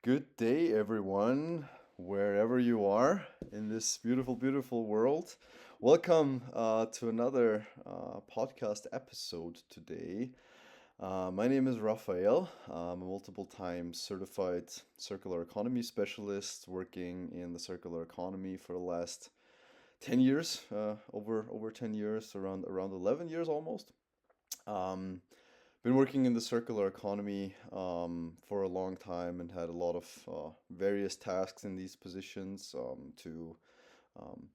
Good day, everyone, wherever you are in this beautiful, beautiful world. Welcome to another podcast episode today. My name is Raphael. I'm a multiple time certified circular economy specialist working in the circular economy for the last 10 years, over 10 years, around 11 years almost. Um, been working in the circular economy for a long time and had a lot of various tasks in these positions to um,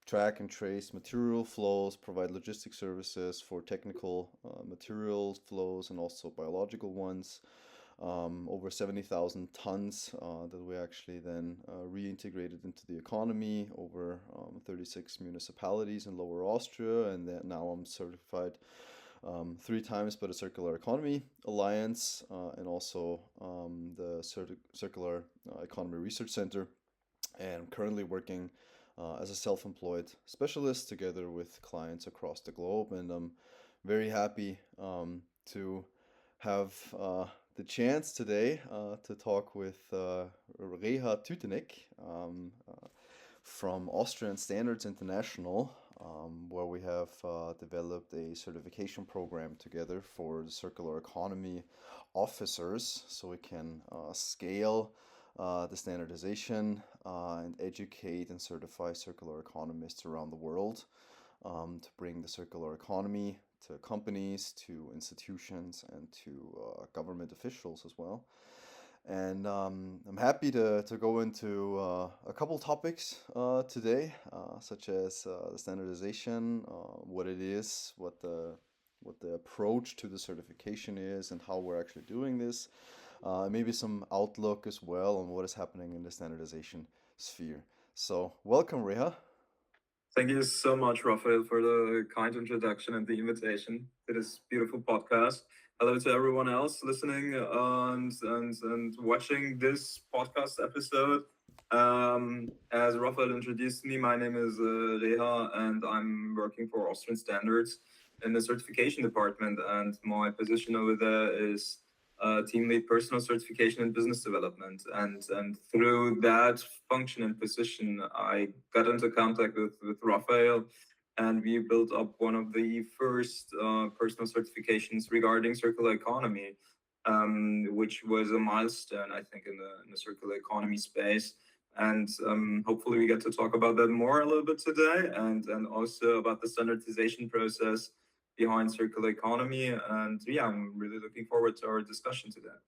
track and trace material flows, provide logistic services for technical material flows and also biological ones. Over 70,000 tons that we actually then reintegrated into the economy over 36 municipalities in Lower Austria, and then now I'm certified three times by the Circular Economy Alliance and also the Circular Economy Research Center. And I'm currently working as a self-employed specialist together with clients across the globe. And I'm very happy to have the chance today to talk with Reha Tütenek from Austrian Standards International, where we have developed a certification program together for the circular economy officers so we can scale the standardization and educate and certify circular economists around the world to bring the circular economy to companies, to institutions, and to government officials as well. And I'm happy to go into a couple topics today, such as the standardization, what it is, what the approach to the certification is, and how we're actually doing this. Maybe some outlook as well on what is happening in the standardization sphere. So, welcome, Reha. Thank you so much, Raphael, for the kind introduction and the invitation to this beautiful podcast. Hello to everyone else listening and watching this podcast episode. As Raphael introduced me, my name is Reha, and I'm working for Austrian Standards in the certification department. And my position over there is team lead personal certification and business development. And through that function and position, I got into contact with Raphael, and we built up one of the first personal certifications regarding circular economy, which was a milestone, I think, in the circular economy space. And hopefully we get to talk about that more a little bit today, and also about the standardization process behind circular economy. And yeah, I'm really looking forward to our discussion today.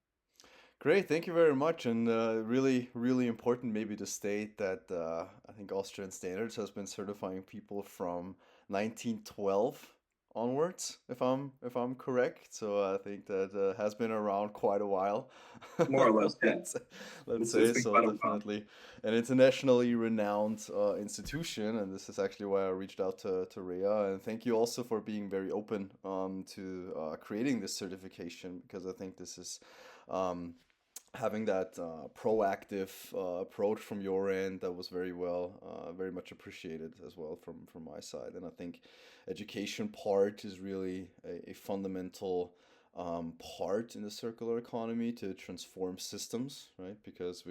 Great, thank you very much. And really, really important maybe to state that I think Austrian Standards has been certifying people from 1912 onwards, if I'm correct. So I think that has been around quite a while. More or less, yeah. Let's let's It's say been so. quite a while. Definitely an internationally renowned institution, and this is actually why I reached out to Rhea. And thank you also for being very open to creating this certification, because I think this is. Um, Having that proactive approach from your end, that was very much appreciated as well from my side. And I think education part is really a fundamental part in the circular economy to transform systems, right? Because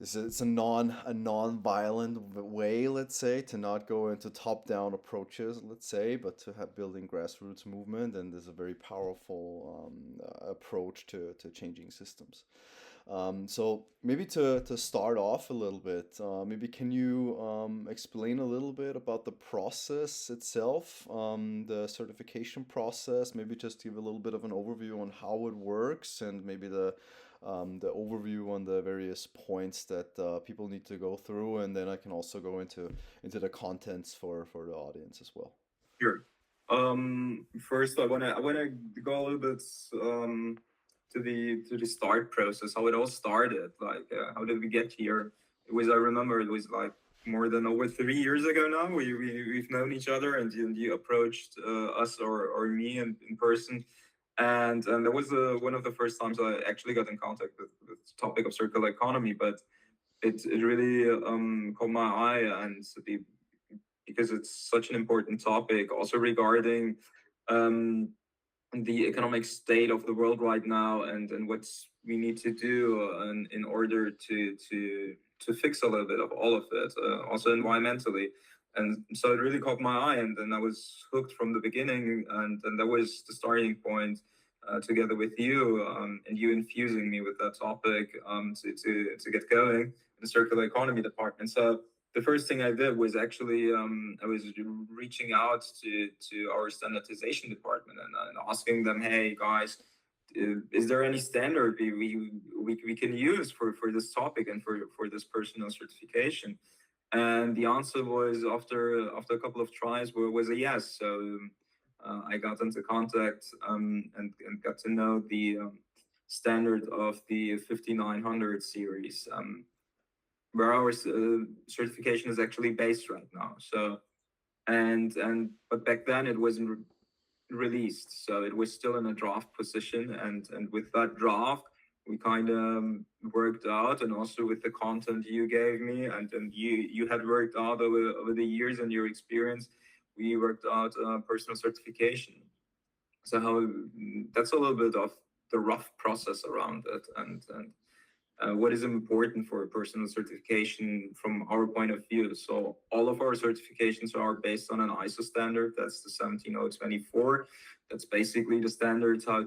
it's a non-violent way, let's say, to not go into top-down approaches, let's say, but to have building grassroots movement, and there's a very powerful approach to changing systems. So maybe to start off a little bit, maybe can you explain a little bit about the process itself, the certification process, maybe just give a little bit of an overview on how it works, and maybe the overview on the various points that people need to go through, and then I can also go into the contents for the audience as well. Sure. First, I wanna go a little bit to the start process, how it all started. Like, how did we get here? I remember it was like more than over 3 years ago now. We've known each other, and you approached us or me in person. And that was one of the first times I actually got in contact with the topic of circular economy. But it really caught my eye, and because it's such an important topic, also regarding um, the economic state of the world right now, and what's we need to do in order to fix a little bit of all of it, also environmentally. And so it really caught my eye, and then I was hooked from the beginning, and that was the starting point. Together with you, and you infusing me with that topic, to get going in the circular economy department. So the first thing I did was actually, I was reaching out to our standardization department, and asking them, hey guys, is there any standard we can use for this topic and for this personal certification? And the answer was, after a couple of tries, was a yes. So I got into contact, and got to know the standard of the 5900 series, where our certification is actually based right now. So, and but back then it wasn't released, so it was still in a draft position, and with that draft we kind of worked out, and also with the content you gave me, and you had worked out over the years and your experience, we worked out personal certification. So how, that's a little bit of the rough process around it, and what is important for a personal certification from our point of view. So all of our certifications are based on an ISO standard. That's the 17024. That's basically the standards how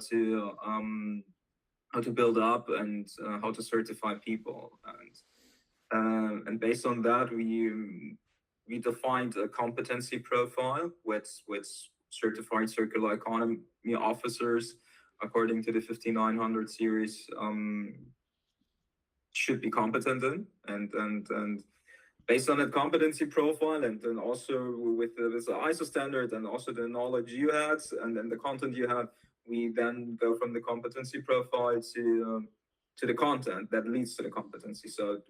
to build up and how to certify people. And based on that, we defined a competency profile with certified circular economy officers according to the 5900 series, should be competent in, and based on that competency profile, and then also with the ISO standard, and also the knowledge you had, and then the content you had, we then go from the competency profile to the content that leads to the competency. So,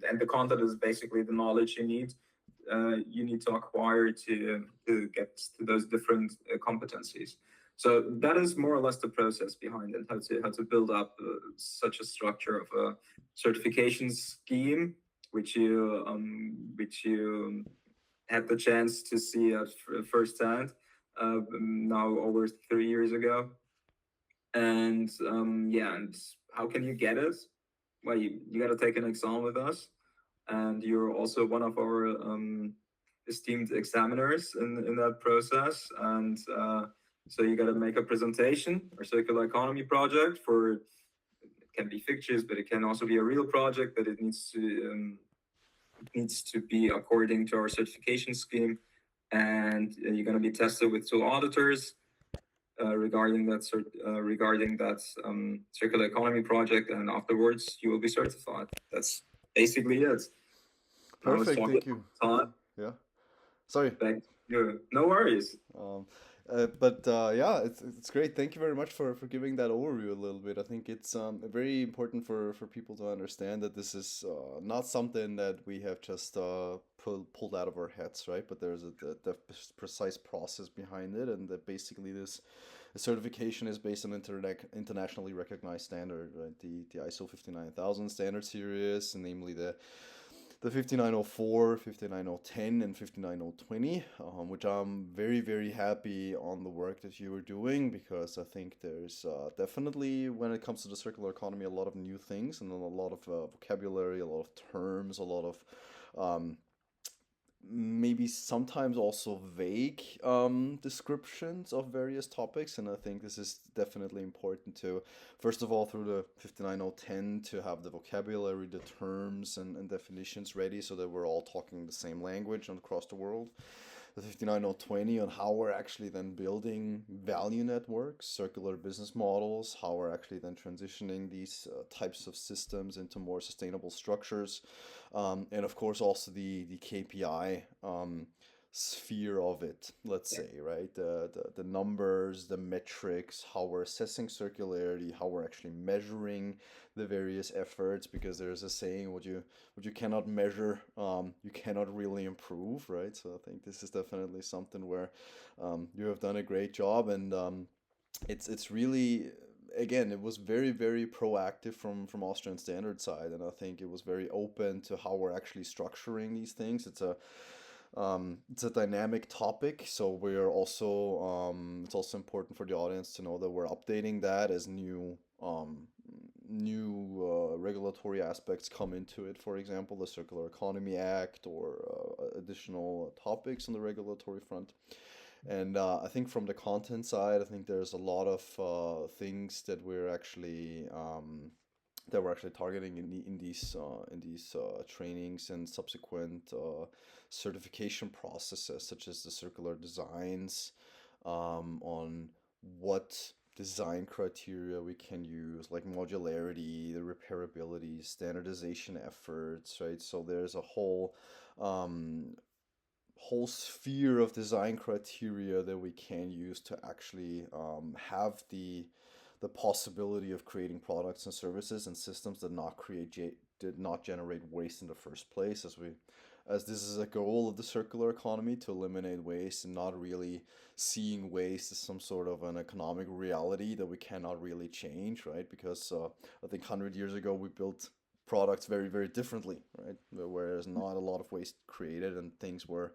and the content is basically the knowledge you need to acquire to get to those different competencies. So that is more or less the process behind it, how to build up such a structure of a certification scheme, which you had the chance to see at firsthand, now over 3 years ago. And yeah, and how can you get it? Well, you got to take an exam with us, and you're also one of our esteemed examiners in that process. And so you got to make a presentation or circular economy project for, it can be fictitious, but it can also be a real project, that it needs to be according to our certification scheme. And you're going to be tested with two auditors regarding that circular economy project, and afterwards you will be certified. That's basically it. I was Perfect, talking thank you. time. Yeah. Sorry. Thank you. No worries. Um, but yeah, it's great. Thank you very much for giving that overview a little bit. I think it's very important for people to understand that this is not something that we have just pulled out of our heads, right? But there's the precise process behind it, and that basically this certification is based on internationally recognized standard, right? The ISO 59000 standard series, namely the 59004, 59010, and 59020, which I'm very, very happy on the work that you are doing, because I think there's definitely, when it comes to the circular economy, a lot of new things and a lot of vocabulary, a lot of terms, a lot of maybe sometimes also vague descriptions of various topics. And I think this is definitely important to, first of all, through the 59010, to have the vocabulary, the terms and definitions ready, so that we're all talking the same language across the world. The 59020 on how we're actually then building value networks, circular business models, how we're actually then transitioning these types of systems into more sustainable structures, and of course also the KPI sphere of it, let's say, right? The numbers, the metrics, how we're assessing circularity, how we're actually measuring the various efforts, because there's a saying, what you cannot measure, you cannot really improve, right? So I think this is definitely something where you have done a great job, and it's really, again, it was very, very proactive from Austrian Standard side, and I think it was very open to how we're actually structuring these things. It's a dynamic topic, so we're also it's also important for the audience to know that we're updating that as new regulatory aspects come into it. For example, the Circular Economy Act or additional topics on the regulatory front. And I think from the content side, I think there's a lot of things that we're actually targeting in these trainings and subsequent certification processes, such as the circular designs, on what design criteria we can use, like modularity, the repairability, standardization efforts, right? So there's a um, whole sphere of design criteria that we can use to actually have the possibility of creating products and services and systems that did not generate waste in the first place, as this is a goal of the circular economy, to eliminate waste and not really seeing waste as some sort of an economic reality that we cannot really change, right? Because I think 100 years ago we built products very, very differently, right? Whereas not a lot of waste created and things were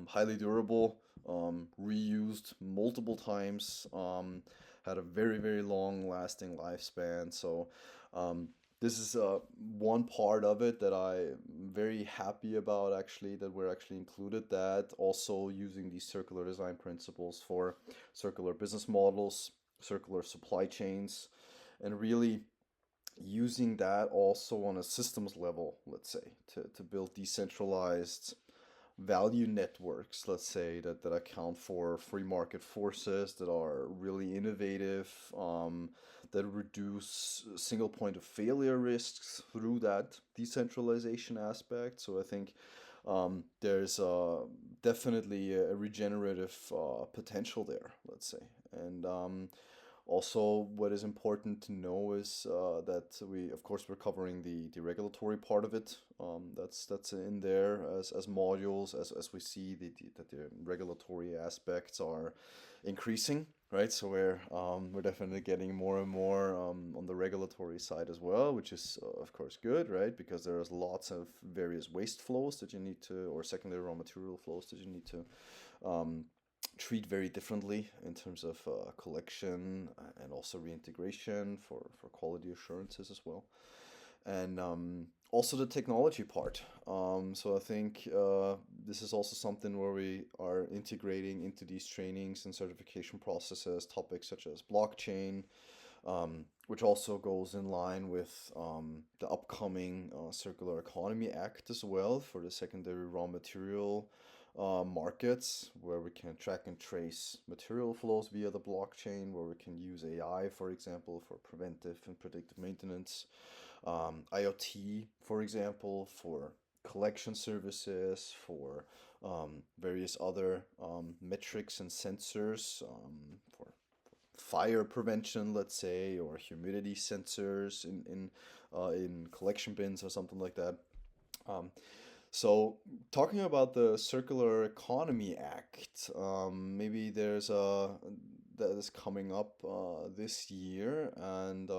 highly durable, reused multiple times, had a very, very long lasting lifespan. So, um, this is one part of it that I'm very happy about, actually, that we're actually included that. Also, using these circular design principles for circular business models, circular supply chains, and really using that also on a systems level, let's say, to build decentralized value networks, let's say, that account for free market forces, that are really innovative, that reduce single point of failure risks through that decentralization aspect. So I think there's definitely a regenerative potential there, let's say. And also, what is important to know is that of course, we're covering the regulatory part of it. That's in there as modules, as we see that the regulatory aspects are increasing, right? So we're definitely getting more and more on the regulatory side as well, which is of course good, right? Because there's lots of various waste flows that you need to, or secondary raw material flows that you need to um, treat very differently in terms of collection and also reintegration for quality assurances as well. And also the technology part. So I think this is also something where we are integrating into these trainings and certification processes topics such as blockchain, which also goes in line with the upcoming Circular Economy Act as well, for the secondary raw material markets, where we can track and trace material flows via the blockchain, where we can use AI, for example, for preventive and predictive maintenance, IoT, for example, for collection services, for various other metrics and sensors, for fire prevention, let's say, or humidity sensors in collection bins or something like that. Um, so, talking about the Circular Economy Act, maybe there's a that is coming up this year, and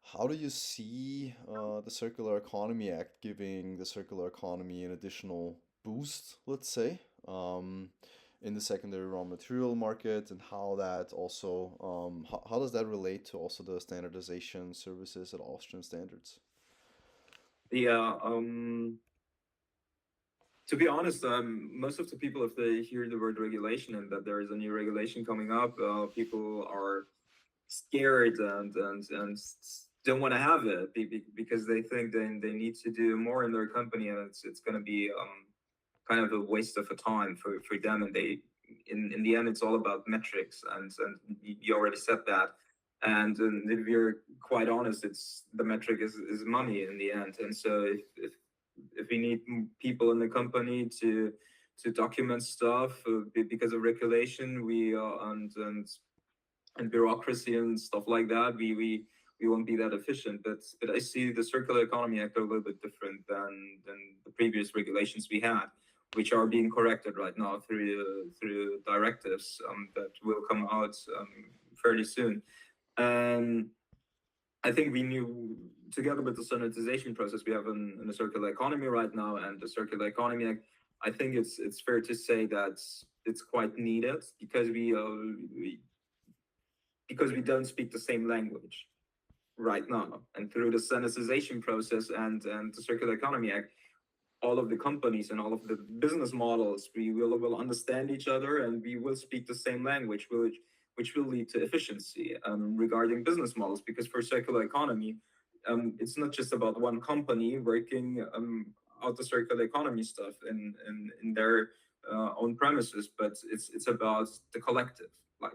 how do you see the Circular Economy Act giving the circular economy an additional boost, let's say, in the secondary raw material market, and how that also how does that relate to also the standardization services at Austrian standards? Yeah, to be honest, most of the people, if they hear the word regulation and that there is a new regulation coming up, people are scared and don't want to have it because they think they need to do more in their company, and it's going to be kind of a waste of a time for them. And they, in the end, it's all about metrics, and you already said that. And if you're quite honest, it's the metric is money in the end. And so if we need people in the company to document stuff because of regulation, we and bureaucracy and stuff like that, we won't be that efficient. But I see the Circular Economy Act a little bit different than the previous regulations we had, which are being corrected right now through directives that will come out fairly soon. And I think we knew, together with the standardization process we have in the circular economy right now and the Circular Economy Act, I think it's fair to say that it's quite needed because we don't speak the same language. right now. And through the standardization process and the Circular Economy Act, all of the companies and all of the business models, we will understand each other and we will speak the same language, which will lead to efficiency regarding business models. Because for circular economy, it's not just about one company working out the circular economy stuff in their own premises, but it's about the collective. Like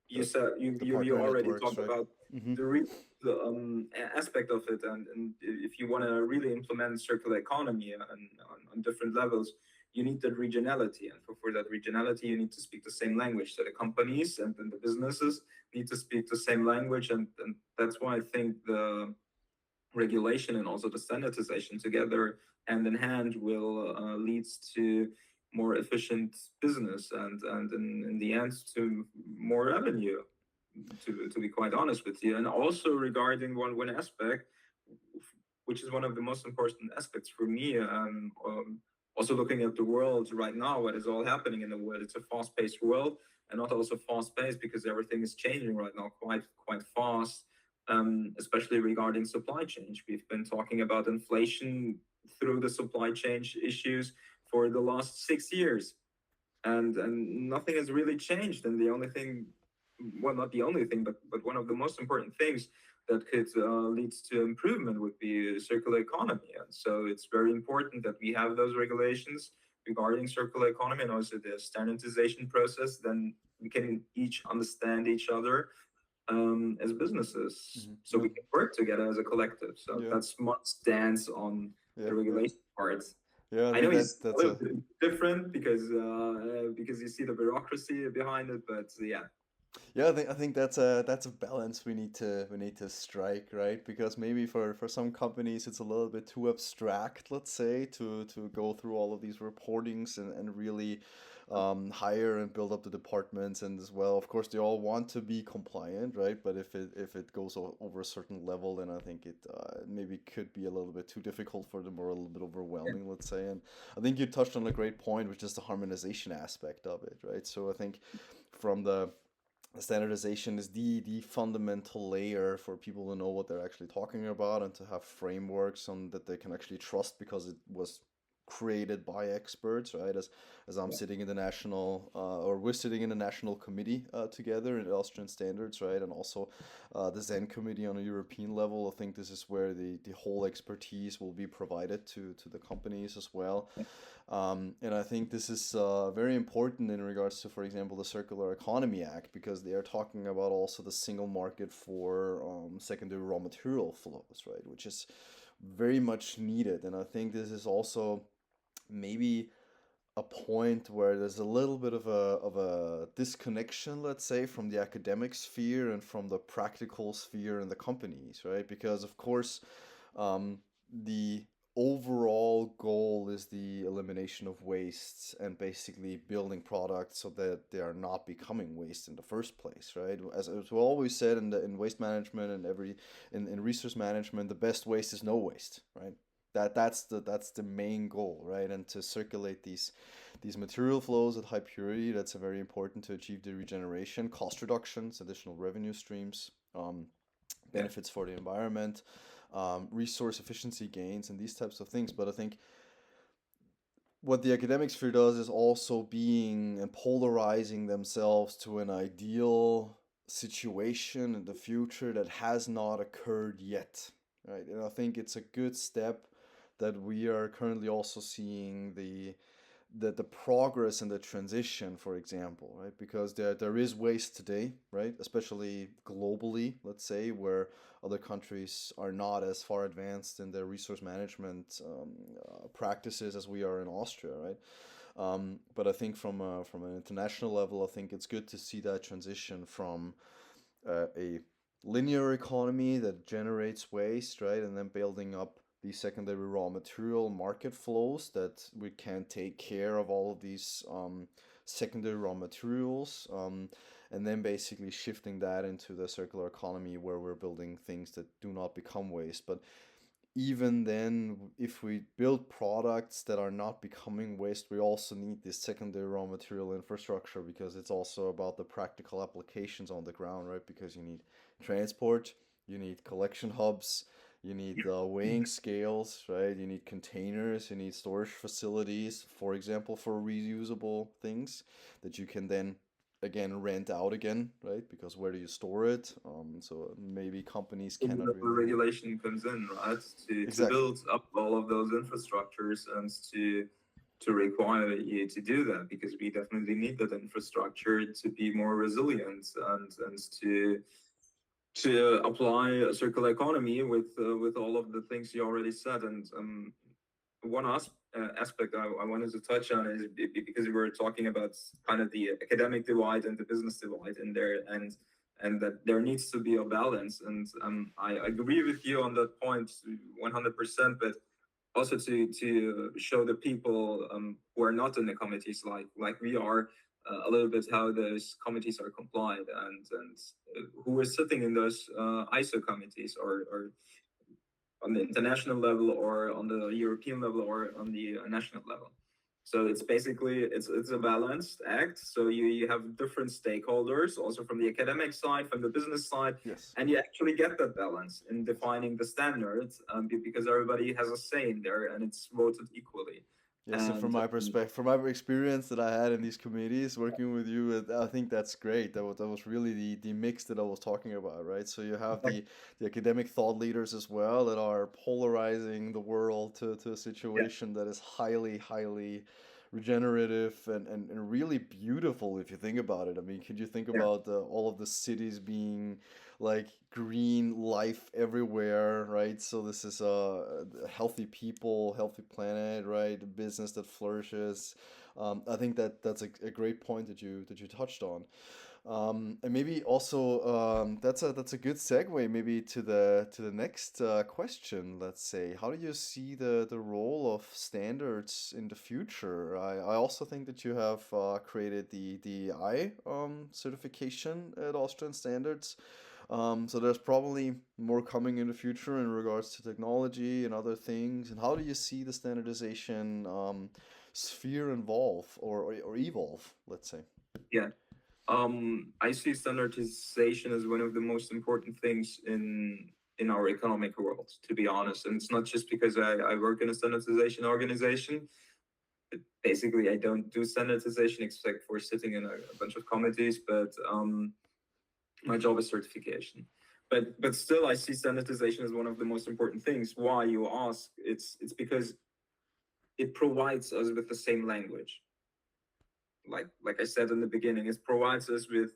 you The said, the you partner already networks, talked right? about Mm-hmm. the aspect of it, and if you want to really implement circular economy on different levels, you need that regionality, and for that regionality, you need to speak the same language. So the companies and the businesses need to speak the same language, and that's why I think the regulation and also the standardization together hand in hand will lead to more efficient business and in the end to more revenue, to be quite honest with you. And also regarding one aspect, which is one of the most important aspects for me, also looking at the world right now, what is all happening in the world. It's a fast-paced world, and not also fast-paced because everything is changing right now quite fast, especially regarding supply chain. We've been talking about inflation through the supply chain issues for the last 6 years, and nothing has really changed. And the only thing, well, not the only thing, but one of the most important things that could lead to improvement would be circular economy. And so it's very important that we have those regulations regarding circular economy and also the standardization process. Then we can each understand each other as businesses, Mm-hmm. so Yeah. we can work together as a collective. So Yeah. that's my stance on Yeah. the Yeah. regulation part. Yeah. I I know think it's a that's little a bit different because you see the bureaucracy behind it, but yeah, Yeah, I think that's a balance we need to strike, right? Because maybe for some companies it's a little bit too abstract, let's say, to go through all of these reportings and really hire and build up the departments. And as well, of course, they all want to be compliant, right? But if it goes over a certain level, then I think it maybe could be a little bit too difficult for them or a little bit overwhelming, let's say. And I think you touched on a great point, which is the harmonization aspect of it, right? So I think from the standardization is the fundamental layer for people to know what they're actually talking about and to have frameworks on that they can actually trust because it was created by experts, right? As I'm sitting in the national or we're sitting in the national committee together in Austrian standards, right? And also the Zen committee on a European level. I think this is where the whole expertise will be provided to the companies as well. And I think this is very important in regards to, for example, the Circular Economy Act, because they are talking about also the single market for secondary raw material flows, right? Which is very much needed. And I think this is also maybe a point where there's a little bit of a disconnection, let's say, from the academic sphere and from the practical sphere in the companies, right? Because of course, the overall goal is the elimination of wastes and basically building products so that they are not becoming waste in the first place, right? As we always said in waste management and in resource management, the best waste is no waste, right? That's the main goal, right? And to circulate these material flows at high purity, that's very important to achieve the regeneration, cost reductions, additional revenue streams, yeah, benefits for the environment, resource efficiency gains, and these types of things. But I think what the academic sphere does is also being and polarizing themselves to an ideal situation in the future that has not occurred yet, right? And I think it's a good step that we are currently also seeing the progress and the transition, for example, right? Because there is waste today, right? Especially globally, let's say, where other countries are not as far advanced in their resource management practices as we are in Austria, right? But I think from an international level, I think it's good to see that transition from a linear economy that generates waste, right, and then building up the secondary raw material market flows that we can take care of all of these secondary raw materials, and then basically shifting that into the circular economy where we're building things that do not become waste. But even then, if we build products that are not becoming waste, we also need this secondary raw material infrastructure because it's also about the practical applications on the ground, right? Because you need transport, You need collection hubs. You need weighing scales, right? You need containers. You need storage facilities, for example, for reusable things that you can then again rent out again, right? Because where do you store it? So maybe companies Even cannot though the really have. regulation comes in, right, to Exactly. build up all of those infrastructures and to require you to do that, because we definitely need that infrastructure to be more resilient and to apply a circular economy with all of the things you already said. And one aspect I wanted to touch on is because we were talking about kind of the academic divide and the business divide in there, and that there needs to be a balance. And I agree with you on that point 100%. But also to show the people who are not in the committees like we are, a little bit how those committees are compliant, and who is sitting in those ISO committees, or on the international level or on the European level or on the national level. So it's basically it's a balanced act. So you have different stakeholders, also from the academic side, from the business side, Yes. and you actually get that balance in defining the standards, because everybody has a say in there and it's voted equally. Yeah, so from And my perspective, from my experience that I had in these committees working with you, I think that's great. That was really the mix that I was talking about, right? So you have the academic thought leaders as well that are polarizing the world to a yeah, situation that is highly, highly regenerative and really beautiful if you think about it. I mean, could you think yeah, about all of the cities being like green life everywhere, right? So this is healthy people, healthy planet, right? A business that flourishes. I think that's a great point that you touched on. And maybe also that's a good segue maybe to the next question. Let's say, how do you see the role of standards in the future? I also think that you have created the I certification at Austrian Standards. So there's probably more coming in the future in regards to technology and other things. And how do you see the standardization sphere evolve or evolve, let's say? yeah. I see standardization as one of the most important things in our economic world, to be honest. And it's not just because I work in a standardization organization. Basically, I don't do standardization except for sitting in a bunch of committees, but my job is certification. But still, I see standardization as one of the most important things. Why, you ask? It's because it provides us with the same language. Like I said in the beginning, it provides us with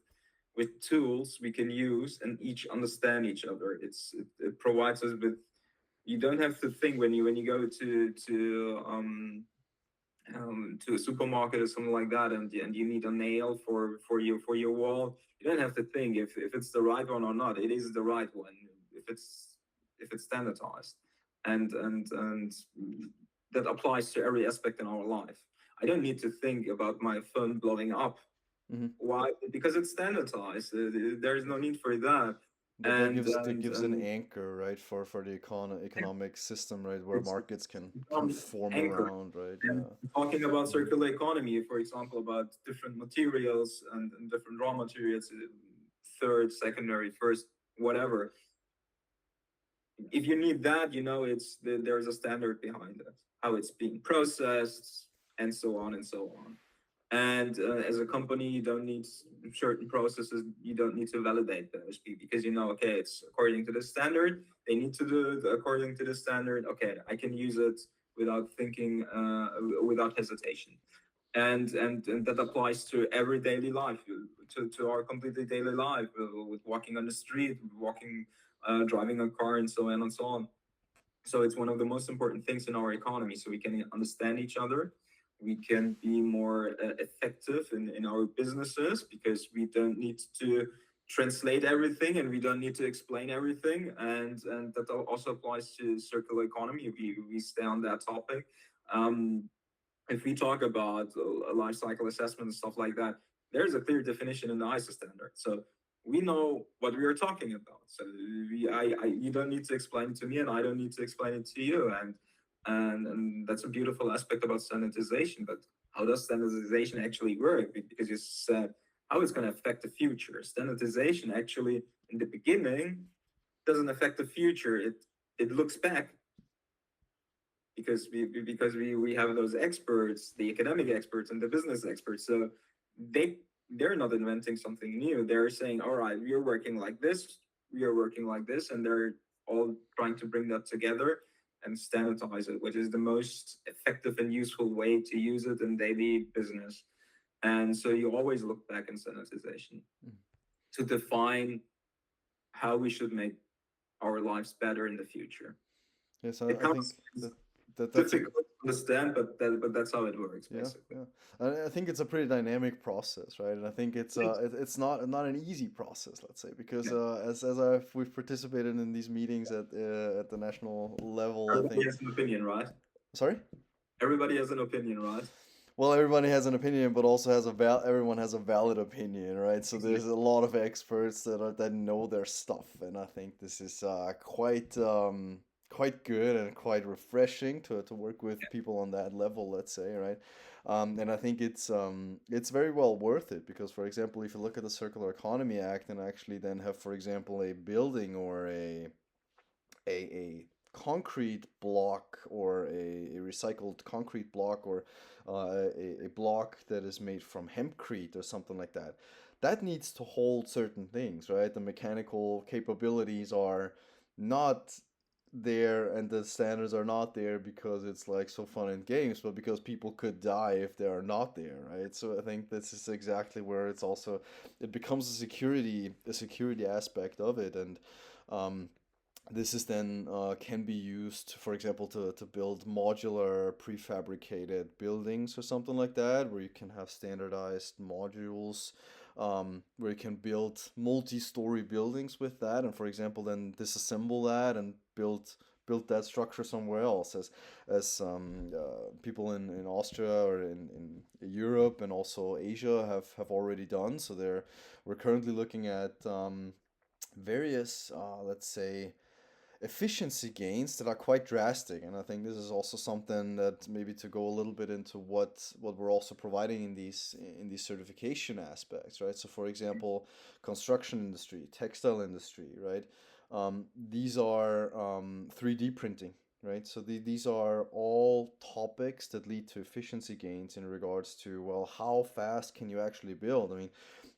tools we can use and each understand each other. It provides us with, you don't have to think when you go to a supermarket or something like that, and you need a nail for your wall. You don't have to think if it's the right one or not. It is the right one if it's standardized, and that applies to every aspect in our life. I don't need to think about my phone blowing up. Hmm. Why? Because it's standardized. There is no need for that. That that And gives that and, gives an and anchor, right, for the economic system, right, where it's markets can become form anchored. around, right? And Yeah. talking about Hmm. circular economy, for example, about different materials and different raw materials, third, secondary, first, whatever. If you need that, there's a standard behind it, how it's being processed, and so on and so on. And as a company, you don't need certain processes. You don't need to validate those because okay, it's according to the standard. They need to do it according to the standard. Okay, I can use it without thinking, without hesitation. And that applies to every daily life, to our completely daily life, with walking on the street, walking, driving a car, and so on and so on. So it's one of the most important things in our economy, so we can understand each other. We can be more effective in our businesses because we don't need to translate everything and we don't need to explain everything. And that also applies to circular economy. We stay on that topic. Um, if we talk about life cycle assessment and stuff like that, there's a clear definition in the ISO standard. So we know what we are talking about. So you don't need to explain it to me, and I don't need to explain it to you. And that's a beautiful aspect about standardization. But how does standardization actually work? Because you said how it's going to affect the future. Standardization actually, in the beginning, doesn't affect the future. It looks back because we have those experts, the academic experts and the business experts. So they they're not inventing something new. They're saying, all right, we're working like this, we are working like this, and they're all trying to bring that together and standardize it, which is the most effective and useful way to use it in daily business. And so you always look back in standardization Mm. to define how we should make our lives better in the future. Yes, It I think comes that's a difficult to understand, but that's how it works yeah, basically. yeah. I think it's a pretty dynamic process, right? And I think it's not an easy process, let's say, because Yeah. we've participated in these meetings at the national level. I Everybody think. has an opinion, right? Sorry. Everybody has an opinion, right? Well, everybody has an opinion, but also everyone has a valid opinion, right? So Exactly. there's a lot of experts that know their stuff, and I think this is quite good and quite refreshing to work with people on that level, let's say, right? And I think it's very well worth it because, for example, if you look at the Circular Economy Act and actually then have, for example, a building or a concrete block or a recycled concrete block or a block that is made from hempcrete or something like that, that needs to hold certain things, right? The mechanical capabilities are not there and the standards are not there because it's like so fun in games, but because people could die if they are not there, right? So I think this is exactly where it becomes a security aspect of it. And um, this is then can be used, for example, to build modular prefabricated buildings or something like that, where you can have standardized modules, where you can build multi-story buildings with that, and for example, then disassemble that and build that structure somewhere else, as people in Austria or in Europe and also Asia have already done. So we're currently looking at various, let's say, efficiency gains that are quite drastic. And I think this is also something that maybe to go a little bit into what we're also providing in these certification aspects, right? So for example, construction industry, textile industry, right? These are 3D printing, right? So these are all topics that lead to efficiency gains in regards to, well, how fast can you actually build? I mean,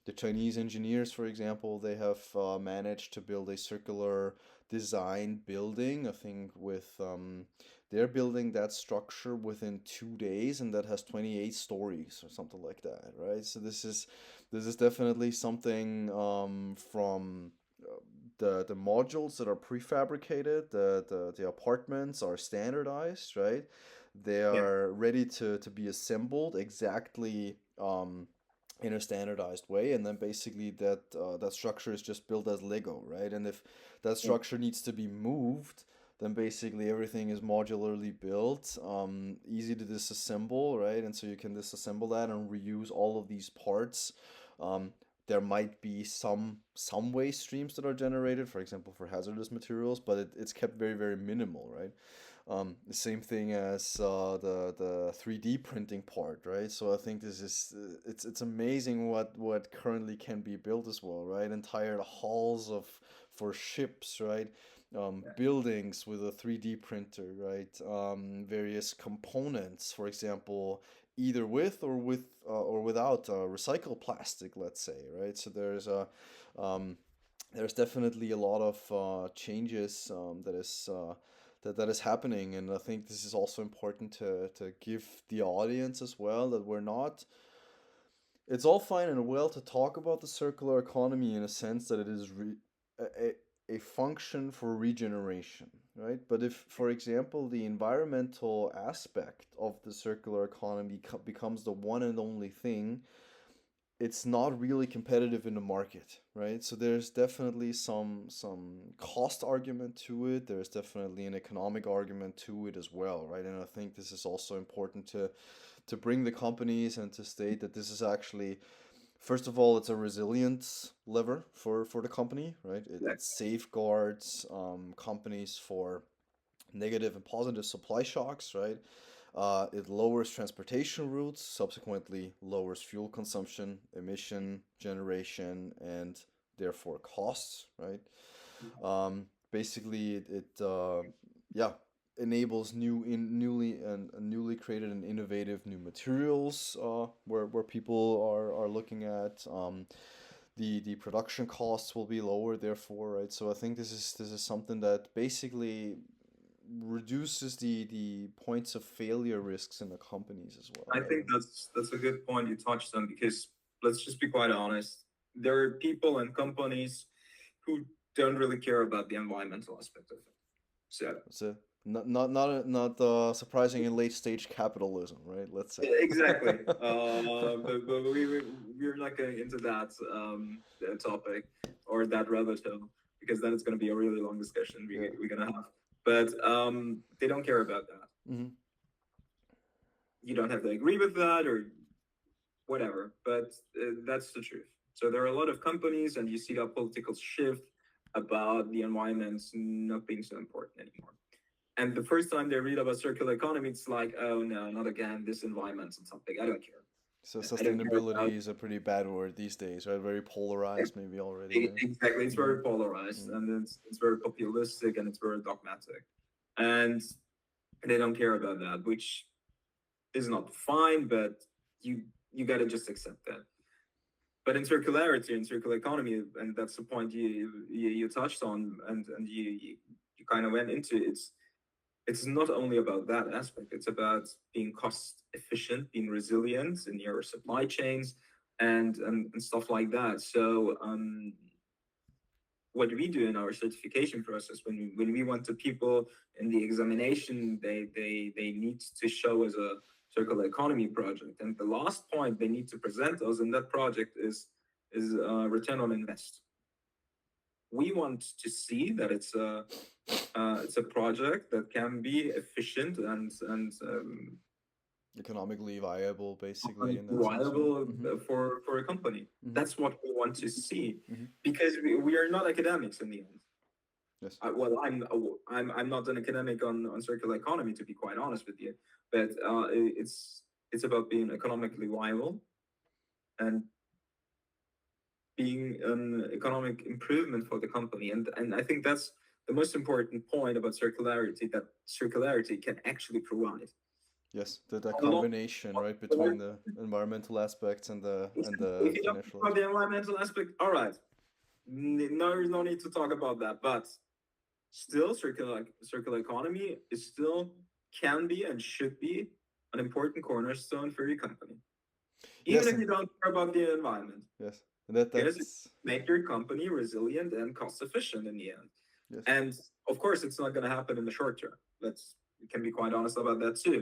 the Chinese engineers, for example, they have managed to build a circular design building. I think they're building that structure within 2 days, and that has 28 stories or something like that, right? So this is definitely something from the modules that are prefabricated. The apartments are standardized, right? They Yeah. are ready to be assembled exactly. In a standardized way, and then basically that structure is just built as Lego, right? And if that Yeah. structure needs to be moved, then basically everything is modularly built, easy to disassemble, right? And so you can disassemble that and reuse all of these parts. Um, there might be some waste streams that are generated, for example, for hazardous materials, but it's kept very, very minimal, right? The same thing as the 3D printing part, right? So I think this is it's amazing what currently can be built as well, right? Entire hulls of for ships, right? Buildings with a 3D printer, right? Various components, for example, either with or without recycled plastic, let's say, right? So there's definitely a lot of changes that is happening, and I think this is also important to give the audience as well that we're not. It's all fine and well to talk about the circular economy in a sense that it is a function for regeneration, right? But if, for example, the environmental aspect of the circular economy becomes the one and only thing, it's not really competitive in the market, right? So there's definitely some cost argument to it. There's definitely an economic argument to it as well, right? And I think this is also important to bring the companies and to state that this is actually, first of all, it's a resilience lever for the company, right? It safeguards companies for negative and positive supply shocks, right? It lowers transportation routes, subsequently lowers fuel consumption, emission generation, and therefore costs, right? basically it yeah, enables newly created and innovative new materials, where people are looking at. The production costs will be lower, therefore, right? So I think this is something that basically reduces the points of failure risks in the companies as well, I right? think that's a good point you touched on, because let's just be quite honest. There are people and companies who don't really care about the environmental aspect of it. So It's a not surprising in late stage capitalism, right? Let's say. exactly. But we're not going into that topic or that rabbit hole, because then it's going to be a really long discussion Yeah. we're going to have. But they don't care about that. Hmm. You don't have to agree with that or whatever, but that's the truth. So there are a lot of companies, and you see that political shift about the environment not being so important anymore. And the first time they read about circular economy, it's like, oh no, not again, this environmental topic. I don't care. So I don't care sustainability about is a pretty bad word these days, right? Very polarized, maybe already, right? exactly. It's Hmm. very polarized, Hmm. and it's very populistic, and it's very dogmatic, and they don't care about that, which is not fine, but you you got to just accept that. But in circularity and circular economy, and that's the point you touched on, and you kind of went into, it's not only about that aspect. It's about being cost efficient, being resilient in your supply chains, and stuff like that. So what we do in our certification process, when we want the people in the examination, they need to show as a circular economy project, and the last point they need to present us in that project is return on invest. We want to see that it's a project that can be efficient and Economically viable, basically, in that sense, right? viable Hmm. for a company. Hmm. That's what we want to see, Hmm. because we are not academics in the end. Yes. Well, I'm not an academic on circular economy, to be quite honest with you, but it's about being economically viable and being an economic improvement for the company, and I think that's the most important point about circularity, that circularity can actually provide. Yes, that A lot, combination, right, between the environmental aspects and the if you don't talk financial about the aspect. environmental aspect, all right, no need to talk about that, but still, circular economy is still can be and should be an important cornerstone for your company, even Yes, if and you don't care about the environment, yes, and that because it that's make your company resilient and cost efficient in the end. yes. And of course, it's not going to happen in the short term. Let's We can be quite honest about that too.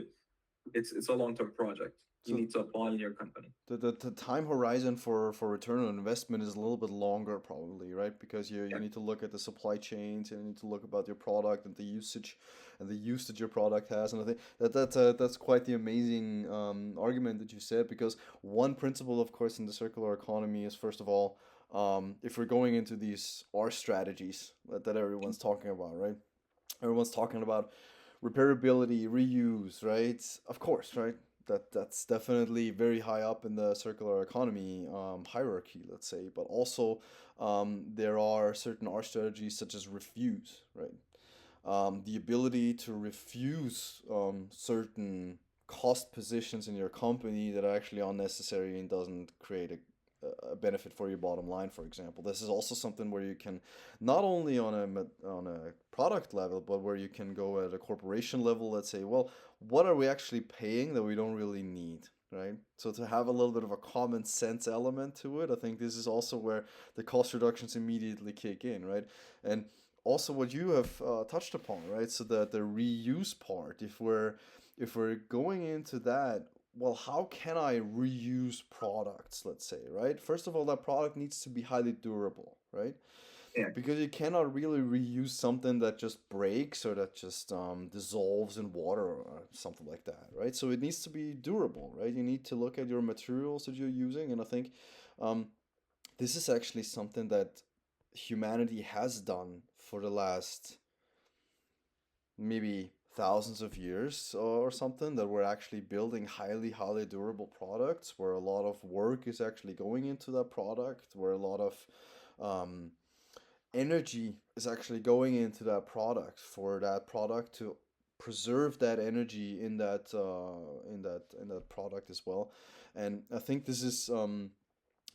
It's a long term project. You So need to apply in your company. the time horizon for return on investment is a little bit longer, probably, right? Because you Yeah. need to look at the supply chains, and you need to look about your product and the usage and the use that your product has. And I think that's quite the amazing argument that you said, because one principle, of course, in the circular economy is, first of all, if we're going into these R strategies that everyone's talking about, right? Everyone's talking about repairability, reuse, right? Of course, right? That's definitely very high up in the circular economy hierarchy, let's say. But also, there are certain R strategies such as refuse, right? The ability to refuse certain cost positions in your company that are actually unnecessary and doesn't create a benefit for your bottom line, for example. This is also something where you can, not only on a product level, but where you can go at a corporation level. Let's say, well, what are we actually paying that we don't really need, right? So to have a little bit of a common sense element to it, I think this is also where the cost reductions immediately kick in, right? And also what you have touched upon, right? So that the reuse part, if we're going into that, well, how can I reuse products, let's say, right? First of all, that product needs to be highly durable, right? Yeah. Because you cannot really reuse something that just breaks or that just dissolves in water or something like that, right? So it needs to be durable, right? You need to look at your materials that you're using, and I think um, this is actually something that humanity has done for the last maybe thousands of years or something, that we're actually building highly durable products where a lot of work is actually going into that product, where a lot of um, energy is actually going into that product for that product to preserve that energy in that product as well. And I think this is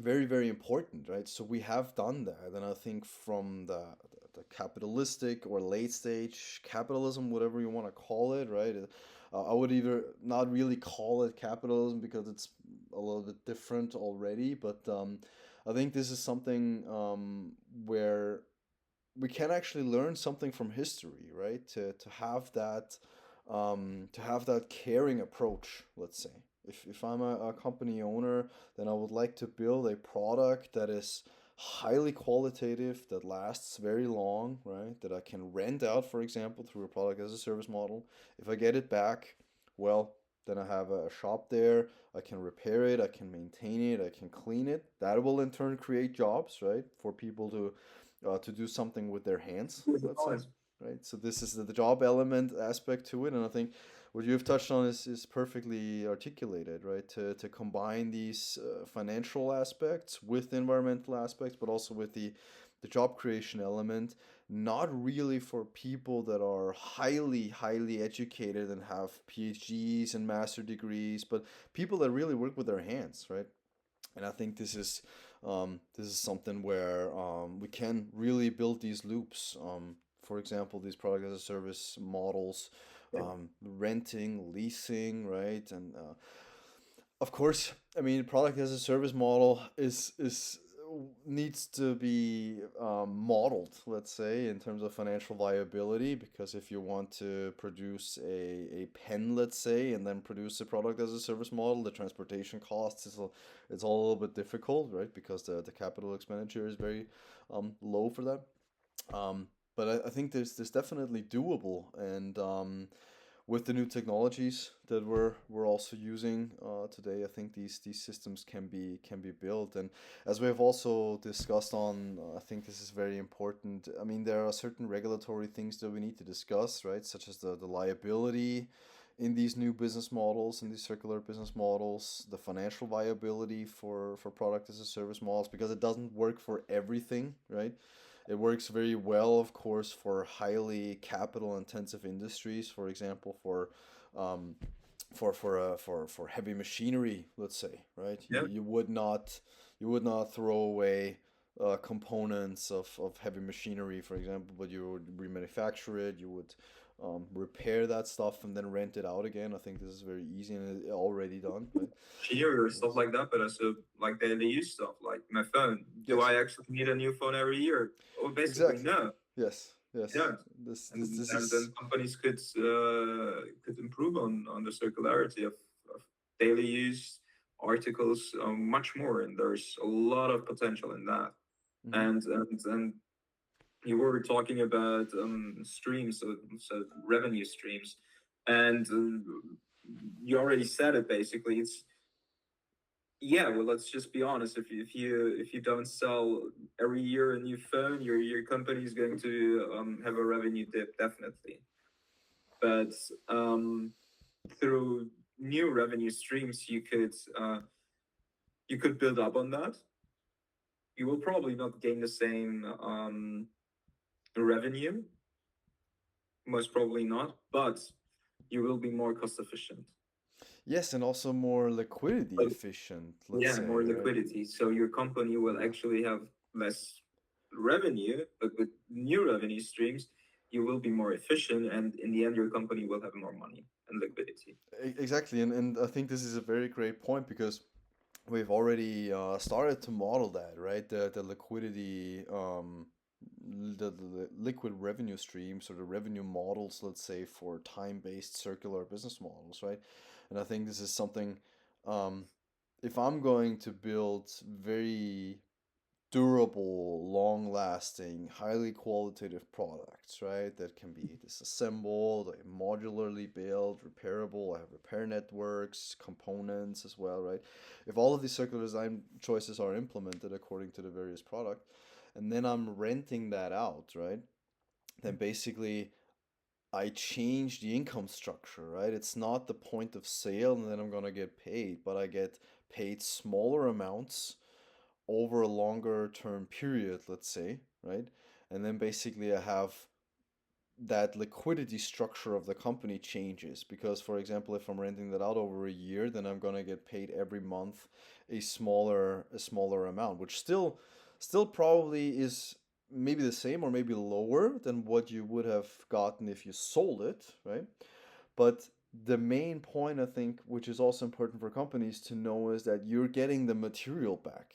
very, very important, right? So we have done that, and I think from the capitalistic or late stage capitalism, whatever you want to call it, right? I would either not really call it capitalism because it's a little bit different already, but I think this is something where we can actually learn something from history, right? To have that caring approach, let's say. If I'm a company owner, then I would like to build a product that is highly qualitative, that lasts very long, right? That I can rent out, for example, through a product as a service model. If I get it back, well, then I have a shop there. I can repair it, I can maintain it, I can clean it. That will in turn create jobs, right? For people to do something with their hands, let's say, right? So this is the job element aspect to it, and I think what you've touched on is perfectly articulated, right? To combine these financial aspects with environmental aspects, but also with the job creation element, not really for people that are highly educated and have PhDs and master degrees, but people that really work with their hands, right? And I think this is something where we can really build these loops. For example, these product as a service models, renting, leasing, right? And of course, I mean, product as a service model is needs to be modeled, let's say, in terms of financial viability. Because if you want to produce a pen, let's say, and then produce a product as a service model, the transportation costs it's all a little bit difficult, right? Because the capital expenditure is very low for that. But I think there's definitely doable, and with the new technologies that we're also using today, I think these systems can be built. And as we have also discussed on, I think this is very important. I mean, there are certain regulatory things that we need to discuss, right? Such as the liability in these new business models, in these circular business models, the financial viability for product as a service models, because it doesn't work for everything, right? It works very well, of course, for highly capital intensive industries, for example, um, for heavy machinery, let's say, right? Yeah. You would not throw away components of heavy machinery, for example, but you would remanufacture it. You would repair that stuff and then rent it out again. I think this is very easy and already done, right? Cheer or stuff Yes. like that, but also like daily use stuff, like my phone. Do Yes. I actually need a new phone every year? Well, basically, Exactly. no. Yes. Yes. Yeah, This and is then companies could improve on the circularity of daily use articles much more, and there's a lot of potential in that. mhm. And you were talking about streams, so revenue streams, and you already said it. Basically, it's yeah. Well, let's just be honest. If you don't sell every year a new phone, your company is going to have a revenue dip, definitely. But um, through new revenue streams, you could build up on that. You will probably not gain the same revenue, most probably not, but you will be more cost efficient. Yes, and also more liquidity But efficient, let's yeah, more say, right? liquidity. So your company will Yeah. actually have less revenue, but with new revenue streams, you will be more efficient, and in the end, your company will have more money and liquidity. Exactly, and I think this is a very great point because we've already started to model that, right? The liquidity, the liquid revenue streams or the revenue models, let's say, for time-based circular business models, right? And I think this is something, um, if I'm going to build very durable, long-lasting, highly qualitative products, right? That can be disassembled, modularly built, repairable. I have repair networks, components as well, right? If all of these circular design choices are implemented according to the various product, and then I'm renting that out, right? Then basically I change the income structure, right? It's not the point of sale and then I'm gonna get paid, but I get paid smaller amounts over a longer term period, let's say, right? and then basically I have that liquidity structure of the company changes because, for example, if I'm renting that out over a year, then I'm gonna get paid every month a smaller amount, which still probably is maybe the same or maybe lower than what you would have gotten if you sold it, right? But the main point, I think, which is also important for companies to know, is that you're getting the material back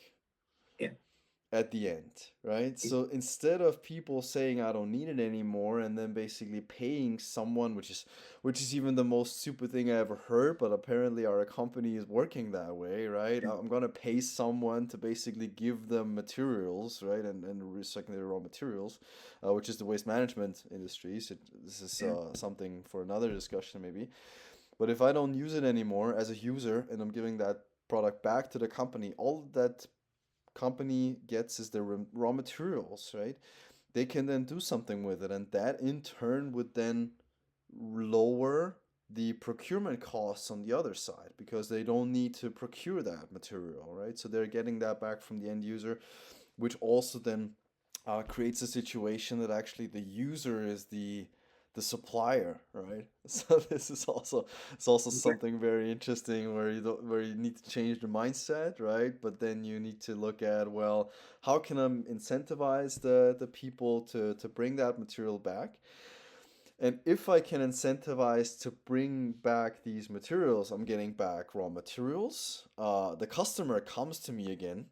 Yeah. at the end, right? So instead of people saying I don't need it anymore and then basically paying someone, which is even the most stupid thing I ever heard, but apparently our company is working that way, right? I'm gonna pay someone to basically give them materials, right, and recycling their raw materials, which is the waste management industry. So this is Yeah. something for another discussion maybe. But if I don't use it anymore as a user and I'm giving that product back to the company, all that company gets is the raw materials, right? They can then do something with it, and that in turn would then lower the procurement costs on the other side because they don't need to procure that material, right? So they're getting that back from the end user, which also then creates a situation that actually the user is the supplier, right? So this is also it's also something very interesting where you need to change the mindset, right? But then you need to look at, well, how can I incentivize the people to bring that material back? And if I can incentivize to bring back these materials, I'm getting back raw materials. The customer comes to me again,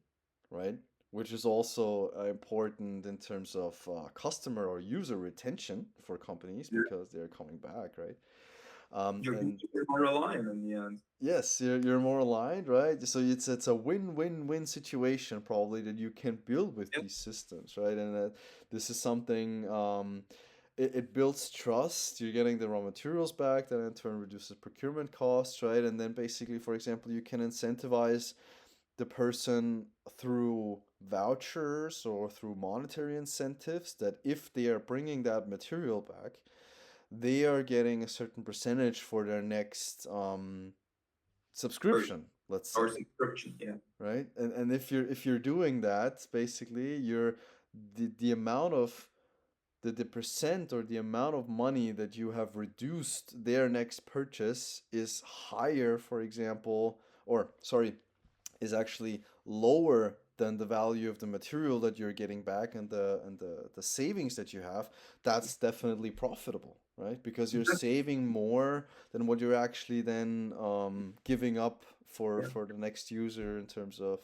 right? Which is also important in terms of customer or user retention for companies You're, because they're coming back, right? you're And you're more reliant in the end. yes, you're more aligned, right? So it's a win-win-win situation probably that you can build with Yeah. these systems, right? And this is something it builds trust. You're getting the raw materials back, that in turn reduces procurement costs, right? And then basically, for example, you can incentivize the person through vouchers or through monetary incentives that if they are bringing that material back, they are getting a certain percentage for their next Or, subscription, let's or say, subscription. Yeah. right? And if you're doing that, basically you're the amount of the percent or the amount of money that you have reduced their next purchase is higher, for example, or sorry, is actually lower than the value of the material that you're getting back and the savings that you have. That's definitely profitable, right? Because you're saving more than what you're actually then giving up for Yeah. for the next user in terms of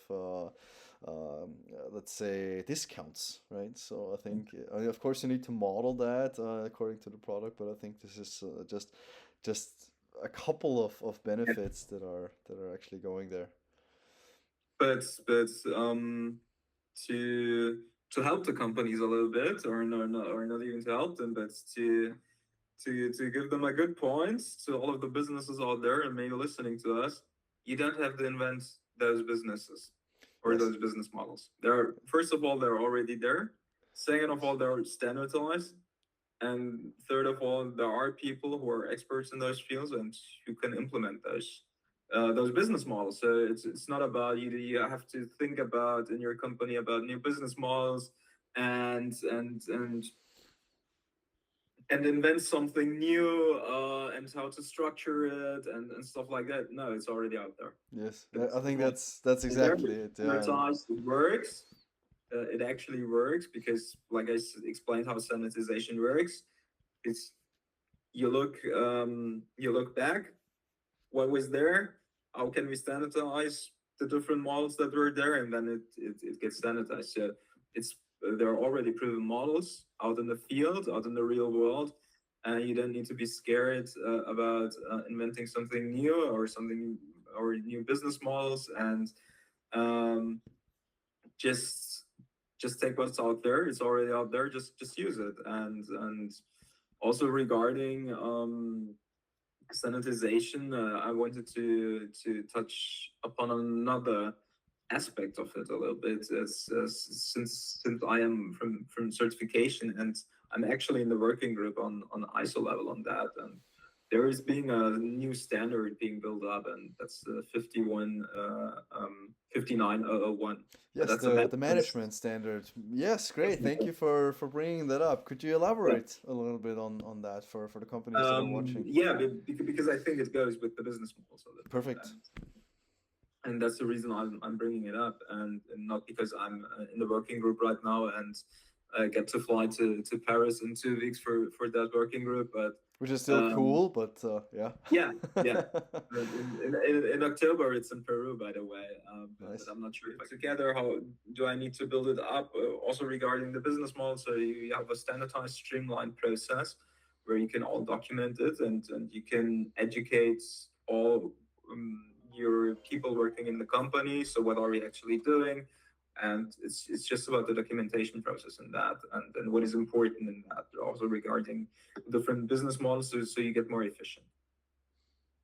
let's say discounts, right? So I think of course you need to model that according to the product, but I think this is just a couple of Yeah. benefits that are actually going there. But to to help the companies a little bit, or no, no, or not even to help them, but to give them a good point to all of the businesses out there and maybe listening to us, you don't have to invent those businesses or Yes. those business models. They're first of all they're already there. Second of all, they're standardized. And third of all, there are people who are experts in those fields and who can implement those business models. So it's not about you. You have to think about in your company about new business models and and and and invent something new and how to structure it and stuff like that. No, it's already out there. Yes, It's I think already that's there. exactly it. Yeah, and Sanitized works. It actually works because, like I explained, how sanitization works. It's you look back, what was there, how can we standardize the different models that were there, and then it gets standardized. So it's there are already proven models out in the field, out in the real world, and you don't need to be scared about inventing something new or something or new business models, and um, just just take what's out there. It's already out there. Just use it. And also regarding standardization, I wanted to touch upon another aspect of it a little bit, since I am from certification and I'm actually in the working group on ISO level on that. And there is being a new standard being built up, and that's the 59001. Yes, That's a the management. management standard. Yes, great. Thank you for bringing that up. Could you elaborate a little bit on that for the companies that are watching? Yeah, because I think it goes with the business model a little bit, Perfect. and that's the reason I'm bringing it up, and not because I'm in the working group right now and get to fly to Paris in 2 weeks for that working group, but Which is still um, cool, but yeah. yeah, yeah. In October, it's in Peru, by the way. But Nice. I'm not sure if I together. How do I need to build it up? Also regarding the business model, so you have a standardized, streamlined process where you can all document it, and you can educate all your people working in the company. So what are we actually doing? And it's just about the documentation process in that, and what is important in that. Also regarding different business models, so you get more efficient,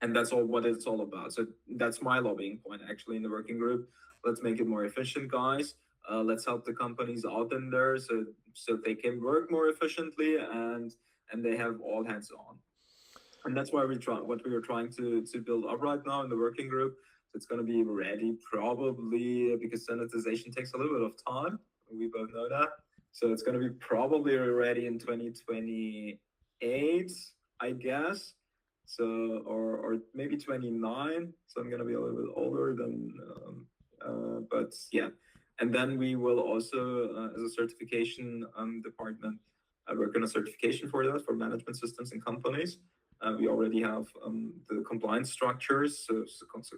and that's all what it's all about. So that's my lobbying point actually in the working group. Let's make it more efficient, guys. Let's help the companies out in there, so they can work more efficiently, and they have all hands on. And that's why we are trying to build up right now in the working group. So it's going to be ready probably, because standardization takes a little bit of time. We both know that. So it's going to be probably ready in 2028, I guess. So or maybe 29. So I'm going to be a little bit older than, but yeah. And then we will also, as a certification department, work on a certification for that for management systems in companies. We already have the compliance structures, so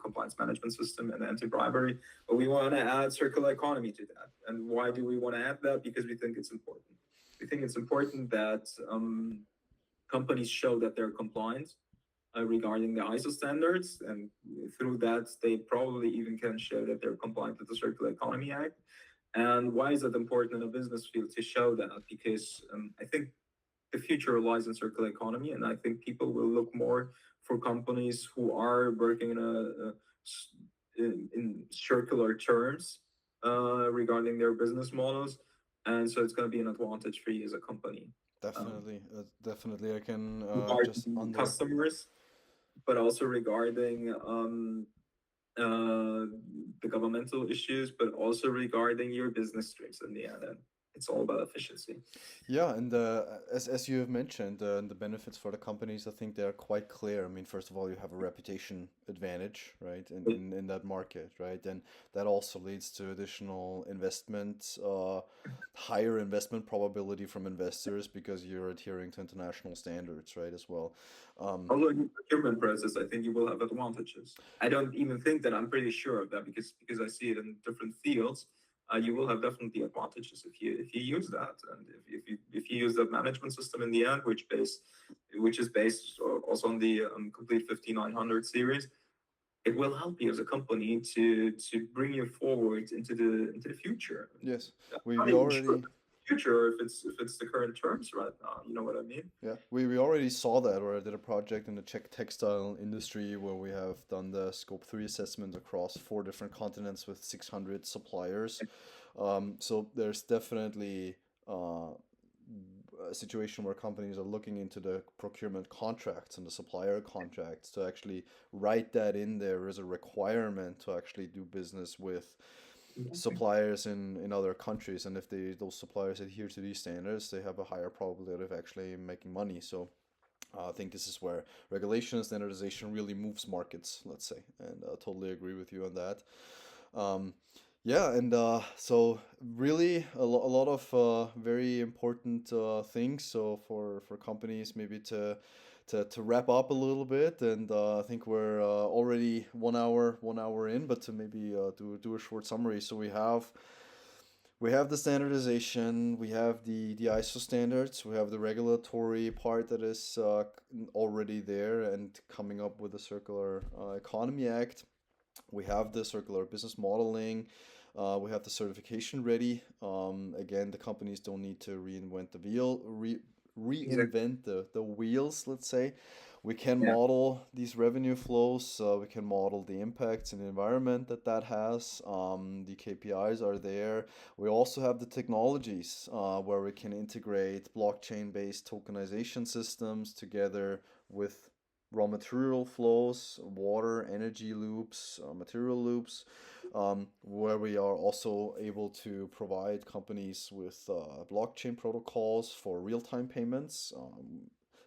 compliance management system and anti-bribery, but we want to add circular economy to that. And why do we want to add that? Because we think it's important. We think it's important that companies show that they're compliant regarding the ISO standards, and through that, they probably even can show that they're compliant with the Circular Economy Act. And why is it important in a business field to show that? Because I think the future lies in circular economy, and I think people will look more for companies who are working in circular terms regarding their business models, and so it's going to be an advantage for you as a company. Definitely, definitely. I can just Regarding under. customers, but also regarding the governmental issues, but also regarding your business streams in the end. And it's all about efficiency. Yeah, and as you have mentioned, the benefits for the companies, I think they're quite clear. I mean, first of all, you have a reputation advantage, right, in that market, right? And that also leads to additional investment, higher investment probability from investors because you're adhering to international standards, right, as well. Although in the procurement process, I think you will have advantages. I don't even think that. I'm pretty sure of that because I see it in different fields. You will have definitely advantages if you use that, and if you use that management system in the end, which is based also on the complete 5900 series. It will help you as a company to bring you forward into the future. Yes, I'm we not we even sure already. if it's the future, if it's the current terms right now. You know what I mean? Yeah, we already saw that, or I did a project in the Czech textile industry where we have done the Scope 3 assessment across 4 different continents with 600 suppliers. So there's definitely a situation where companies are looking into the procurement contracts and the supplier contracts to actually write that in there as a requirement to actually do business with suppliers in other countries, and if those suppliers adhere to these standards, they have a higher probability of actually making money. So I think this is where regulation and standardization really moves markets, let's say, and I totally agree with you on that. um, yeah, and so really a lot of very important things. So for companies maybe to wrap up a little bit, and I think we're already 1 hour in, but to maybe do a short summary. So we have the standardization, we have the ISO standards, we have the regulatory part that is already there and coming up with the Circular Economy Act. We have the circular business modeling. We have the certification ready. Again, the companies don't need to reinvent the wheel, Exactly. reinvent the wheels, let's say. We can Yeah. model these revenue flows. We can model the impacts in the environment that has. The KPIs are there. We also have the technologies where we can integrate blockchain-based tokenization systems together with raw material flows, water, energy loops, material loops, where we are also able to provide companies with blockchain protocols for real-time payments.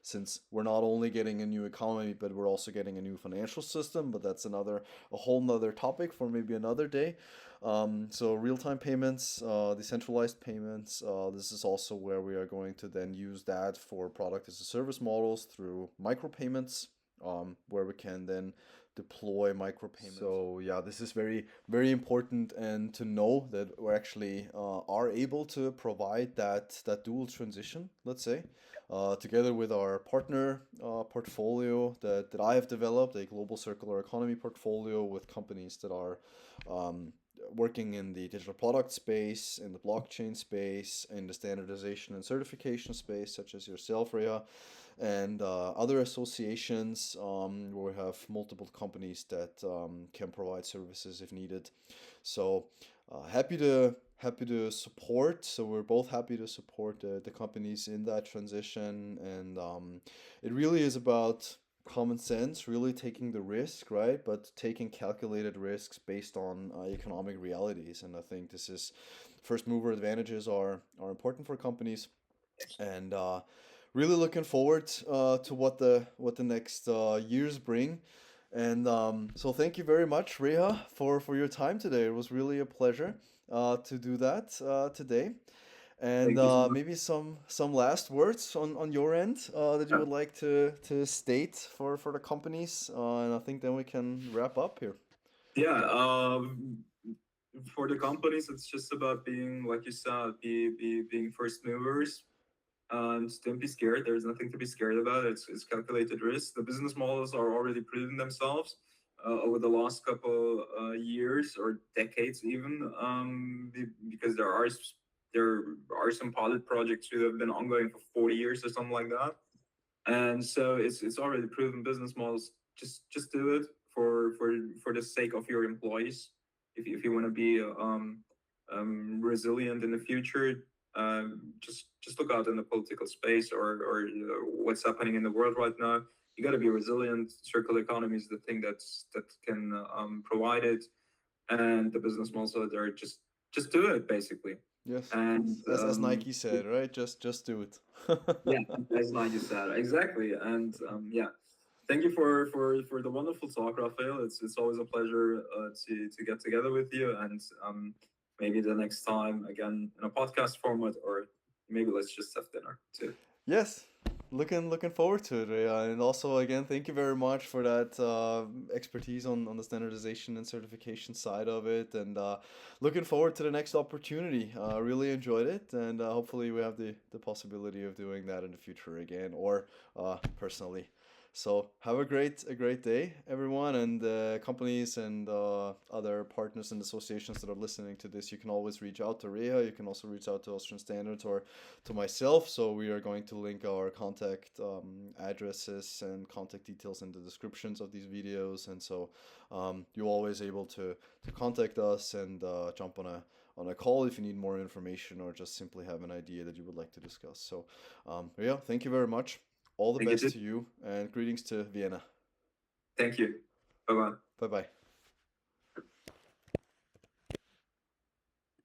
Since we're not only getting a new economy, but we're also getting a new financial system, but that's a whole nother topic for maybe another day. So real-time payments, decentralized payments, this is also where we are going to then use that for product as a service models through micropayments, where we can then deploy micropayments. So yeah, this is very, very important, and to know that we're actually are able to provide that dual transition, let's say, together with our partner portfolio that I have developed, a global circular economy portfolio with companies that are um, working in the digital product space, in the blockchain space, in the standardization and certification space, such as yourself, Reha, and other associations where we have multiple companies that can provide services if needed. So happy to support. So we're both happy to support the companies in that transition, and it really is about common sense, really taking the risk, right? But taking calculated risks based on economic realities. And I think this is first mover advantages are important for companies, and really looking forward to what the next years bring. And so thank you very much, Reha, for your time today. It was really a pleasure to do that today. And Thank you so much. maybe some last words on your end that you Yeah, would like to state for the companies, and I think then we can wrap up here. yeah. For the companies, it's just about being, like you said, being first movers. And don't be scared. There's nothing to be scared about. It's calculated risk. The business models are already proving themselves over the last couple years or decades, even because there are some pilot projects who have been ongoing for 40 years or something like that. And so it's already proven business models. Just do it for the sake of your employees. If you want to be resilient in the future, just look out in the political space, or what's happening in the world right now. You got to be resilient. Circular economy is the thing that can provide it, and the business models are there. Just do it basically. Yes, And as Nike said, right? Just do it. yeah, as like you said, exactly. And yeah, thank you for the wonderful talk, Raphael. It's always a pleasure to get together with you, and maybe the next time again in a podcast format, or maybe let's just have dinner too. Yes, looking forward to it, Rhea. And also, again, thank you very much for that expertise on the standardization and certification side of it. And looking forward to the next opportunity. Really enjoyed it, and hopefully we have the possibility of doing that in the future again, or personally. So have a great day, everyone, and companies and other partners and associations that are listening to this. You can always reach out to Reha. You can also reach out to Austrian Standards or to myself. So we are going to link our contact addresses and contact details in the descriptions of these videos, and so you're always able to contact us and jump on a call if you need more information or just simply have an idea that you would like to discuss. So yeah, thank you very much. All the Thank you best too. to you, and greetings to Vienna. Thank you. Bye bye. Bye bye.